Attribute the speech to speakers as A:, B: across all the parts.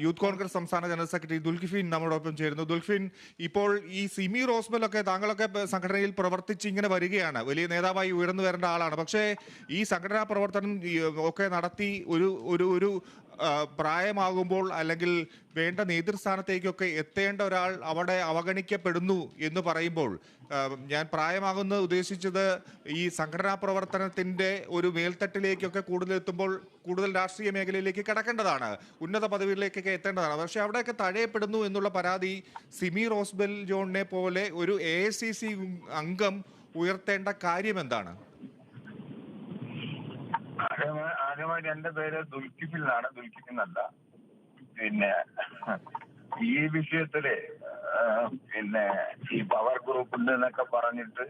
A: Youth Congress സംസ്ഥാന general secretary ദുൽഖിഫിൻ നമ്മോടൊപ്പം ചേരുന്നു. ദുൽഖിഫിൻ, ഇപ്പോൾ ഈ സിമി റോസ്ബലൊക്കെ താങ്കളൊക്കെ സംഘടനയിൽ പ്രവർത്തിച്ച് ഇങ്ങനെ വരികയാണ്, വലിയ നേതാവായി ഉയർന്നു വരേണ്ട ആളാണ്. പക്ഷേ ഈ സംഘടനാ പ്രവർത്തനം ഒക്കെ നടത്തി ഒരു ഒരു ഒരു പ്രായമാകുമ്പോൾ അല്ലെങ്കിൽ വേണ്ട നേതൃസ്ഥാനത്തേക്കൊക്കെ എത്തേണ്ട ഒരാൾ അവിടെ അവഗണിക്കപ്പെടുന്നു എന്ന് പറയുമ്പോൾ, ഞാൻ പ്രായമാകുന്ന ഉദ്ദേശിച്ചത് ഈ സംഘടനാ പ്രവർത്തനത്തിന്റെ ഒരു മേൽത്തട്ടിലേക്കൊക്കെ കൂടുതൽ എത്തുമ്പോൾ കൂടുതൽ രാഷ്ട്രീയ മേഖലയിലേക്ക് കടക്കേണ്ടതാണ്, ഉന്നത പദവികളിലേക്കൊക്കെ എത്തേണ്ടതാണ്. പക്ഷെ അവിടെയൊക്കെ തഴയപ്പെടുന്നു എന്നുള്ള പരാതി സിമി റോസ്ബെൽ ജോണിനെ പോലെ ഒരു AICC അംഗം ഉയർത്തേണ്ട കാര്യം എന്താണ്?
B: ആദ്യമായിട്ട് എന്റെ പേര് ദുൽഖിഫിൽ എന്നാണ്, ദുൽഖിഫിൽ അല്ല. പിന്നെ ഈ വിഷയത്തില് ഈ പവർ ഗ്രൂപ്പ് ഉണ്ട് എന്നൊക്കെ പറഞ്ഞിട്ട്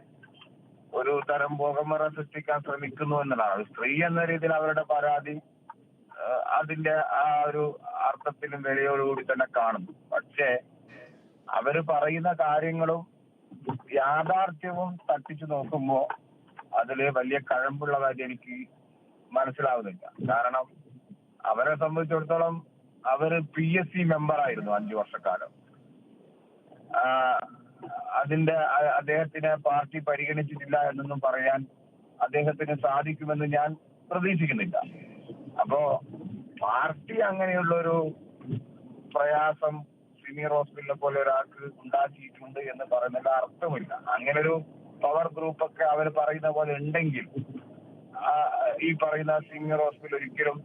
B: ഒരു തരം പുകമറ സൃഷ്ടിക്കാൻ ശ്രമിക്കുന്നു എന്നതാണ്. സ്ത്രീ എന്ന രീതിയിൽ അവരുടെ പരാതി അതിന്റെ ആ ഒരു അർത്ഥത്തിലും വിലയോടുകൂടി തന്നെ കാണുന്നു. പക്ഷേ അവര് പറയുന്ന കാര്യങ്ങളും യാഥാർത്ഥ്യവും തട്ടിച്ചു നോക്കുമ്പോ അതില് വലിയ കഴമ്പുള്ളതായിട്ട് എനിക്ക് മനസ്സിലാവുന്നില്ല. കാരണം അവരെ സംബന്ധിച്ചിടത്തോളം അവര് PSC മെമ്പറായിരുന്നു 5 വർഷക്കാലം. അതിന്റെ അദ്ദേഹത്തിനെ പാർട്ടി പരിഗണിച്ചിട്ടില്ല എന്നൊന്നും പറയാൻ അദ്ദേഹത്തിന് സാധിക്കുമെന്ന് ഞാൻ പ്രതീക്ഷിക്കുന്നില്ല. അപ്പോ പാർട്ടി അങ്ങനെയുള്ളൊരു പ്രയാസം സിമി റോസ്ബെല്ലിനെ പോലെ ഒരാൾക്ക് ഉണ്ടാക്കിയിട്ടുണ്ട് എന്ന് പറയുന്നതിൽ അർത്ഥമില്ല. അങ്ങനെ ഒരു പവർ ഗ്രൂപ്പൊക്കെ അവർ പറയുന്ന പോലെ ഉണ്ടെങ്കിൽ ഈ പറയുന്ന സിമി റോസ്ബെൽ ഒരിക്കലും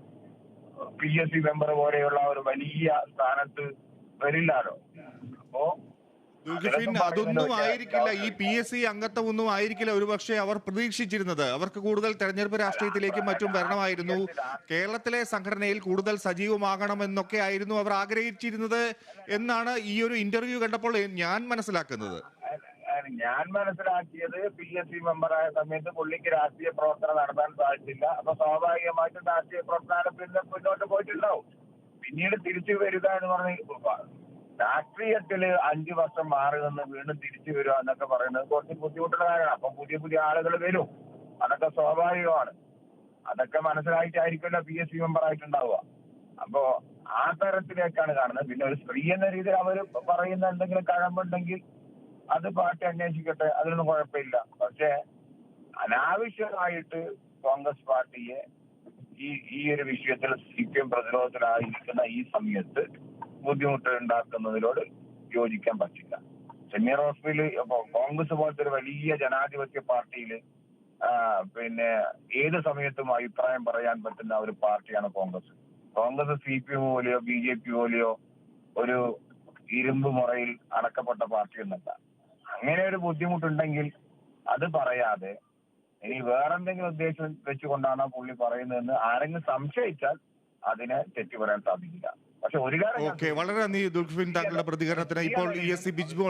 B: PSC മെമ്പർ പോലെയുള്ള ഒരു വലിയ സ്ഥാനത്ത് വരില്ലാലോ. അപ്പോ
A: ദുൽഖിഫിൻ, അതൊന്നും ആയിരിക്കില്ല, ഈ PSC അംഗത്വം ഒന്നും ആയിരിക്കില്ല ഒരുപക്ഷെ അവർ പ്രതീക്ഷിച്ചിരുന്നത്. അവർക്ക് കൂടുതൽ തെരഞ്ഞെടുപ്പ് രാഷ്ട്രീയത്തിലേക്കും മറ്റും വരണമായിരുന്നു, കേരളത്തിലെ സംഘടനയിൽ കൂടുതൽ സജീവമാകണമെന്നൊക്കെ ആയിരുന്നു അവർ ആഗ്രഹിച്ചിരുന്നത് എന്നാണ് ഈ ഒരു ഇന്റർവ്യൂ കണ്ടപ്പോൾ ഞാൻ മനസ്സിലാക്കുന്നത്.
B: ഞാൻ മനസ്സിലാക്കിയത് PSC മെമ്പറായ സമയത്ത് പുള്ളിക്ക് രാഷ്ട്രീയ പ്രവർത്തനം നടത്താൻ സാധിച്ചില്ല. അപ്പൊ സ്വാഭാവികമായിട്ടും രാഷ്ട്രീയ പ്രവർത്തനം മുന്നോട്ട് പോയിട്ടുണ്ടാവും. പിന്നീട് തിരിച്ചു വരിക എന്ന് പറഞ്ഞ രാഷ്ട്രീയത്തില് 5 വർഷം മാറി നിന്ന് വീണ്ടും തിരിച്ചു വരിക എന്നൊക്കെ പറയുന്നത് കുറച്ച് ബുദ്ധിമുട്ടുള്ള കാര്യമാണ്. അപ്പൊ പുതിയ പുതിയ ആളുകൾ വരും, അതൊക്കെ സ്വാഭാവികമാണ്. അതൊക്കെ മനസ്സിലായിട്ടായിരിക്കുമല്ലോ PSC മെമ്പർ ആയിട്ടുണ്ടാവുക. അപ്പോ ആ തരത്തിലേക്കാണ് കാണുന്നത്. പിന്നെ ഒരു സ്ത്രീ എന്ന രീതിയിൽ അവര് പറയുന്ന എന്തെങ്കിലും കഴമ്പുണ്ടെങ്കിൽ അത് പാർട്ടി അന്വേഷിക്കട്ടെ, അതിനൊന്നും കുഴപ്പമില്ല. പക്ഷെ അനാവശ്യമായിട്ട് കോൺഗ്രസ് പാർട്ടിയെ ഈ ഒരു വിഷയത്തിൽ CPM പ്രതിരോധത്തിലായിരിക്കുന്ന ഈ സമയത്ത് ബുദ്ധിമുട്ട് ഉണ്ടാക്കുന്നതിനോട് യോജിക്കാൻ പറ്റില്ല. സിമി റോസ്ബെൽ കോൺഗ്രസ് പോലത്തെ ഒരു വലിയ ജനാധിപത്യ പാർട്ടിയിൽ പിന്നെ ഏത് സമയത്തും അഭിപ്രായം പറയാൻ പറ്റുന്ന ഒരു പാർട്ടിയാണ് കോൺഗ്രസ്. കോൺഗ്രസ് CPM പോലെയോ BJP പോലെയോ ഒരു ഇരുമ്പ് മുറയിൽ അടക്കപ്പെട്ട പാർട്ടിയൊന്നല്ല. അങ്ങനെ ഒരു ബുദ്ധിമുട്ടുണ്ടെങ്കിൽ അത് പറയാതെ ഇനി വേറെന്തെങ്കിലും ഉദ്ദേശം വെച്ചുകൊണ്ടാണോ പുള്ളി പറയുന്നതെന്ന് ആരെങ്കിലും സംശയിച്ചാൽ അതിനെ തെറ്റു പറയാൻ സാധിക്കില്ല. പക്ഷെ ഒരു കാര്യം,
A: വളരെ നന്ദി ദുൽഖിഫിൻ, താങ്കളുടെ പ്രതികരണത്തിന്. ഇപ്പോൾ ESC ബിജ്മോൾ